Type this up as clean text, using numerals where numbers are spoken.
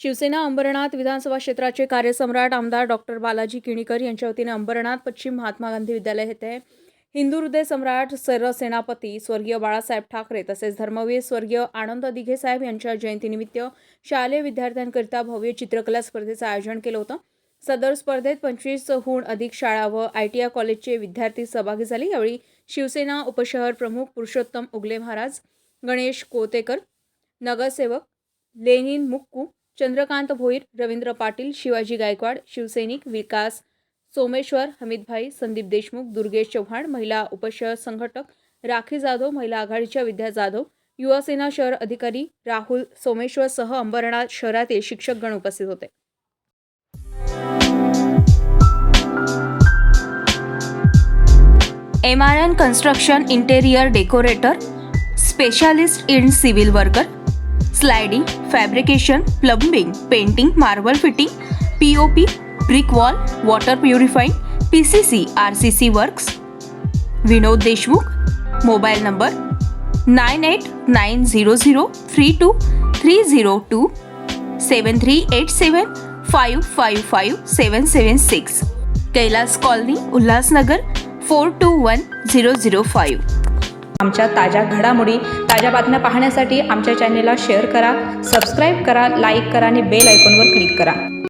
शिवसेना अंबरनाथ विधानसभा क्षेत्राचे कार्यसम्राट आमदार डॉक्टर बालाजी किणीकर यांच्या वतीने अंबरनाथ पश्चिम महात्मा गांधी विद्यालय येथे हिंदू हृदय सम्राट सरसेनापती स्वर्गीय बाळासाहेब ठाकरे तसेच धर्मवीर स्वर्गीय आनंद दिघे साहेब यांच्या जयंतीनिमित्त शालेय विद्यार्थ्यांकरिता भव्य चित्रकला स्पर्धेचे आयोजन केलं होतं। सदर स्पर्धेत 25हून अधिक शाळा व ITI कॉलेजचे विद्यार्थी सहभागी झाले। यावेळी शिवसेना उपशहर प्रमुख पुरुषोत्तम उगले महाराज, गणेश कोतेकर, नगरसेवक लेनिन मुक्कू, चंद्रकांत भोईर, रवींद्र पाटील, शिवाजी गायकवाड, शिवसैनिक विकास सोमेश्वर, हमीदभाई, संदीप देशमुख, दुर्गेश चव्हाण, महिला उपशहर संघटक राखी जाधव, महिला आघाडीच्या विद्या जाधव, युवासेना शहर अधिकारी राहुल सोमेश्वर सह अंबरनाथ शहरातील शिक्षकगण उपस्थित होते। MRN Construction Interior Decorator, Specialist in Civil Worker, Sliding, Fabrication, Plumbing, Painting, Marble Fitting, POP, Brick Wall, Water Purifying, PCC, RCC Works. Vinod Deshmukh, mobile number 9890032302 7387555776, Kailas colony, Ulhasnagar 421005। आमच्या ताज्या घडामोडी, ताज्या बातम्या पाहण्यासाठी आमच्या चॅनेलला शेअर करा, सबस्क्राईब करा, लाईक करा आणि बेल आयकॉनवर क्लिक करा।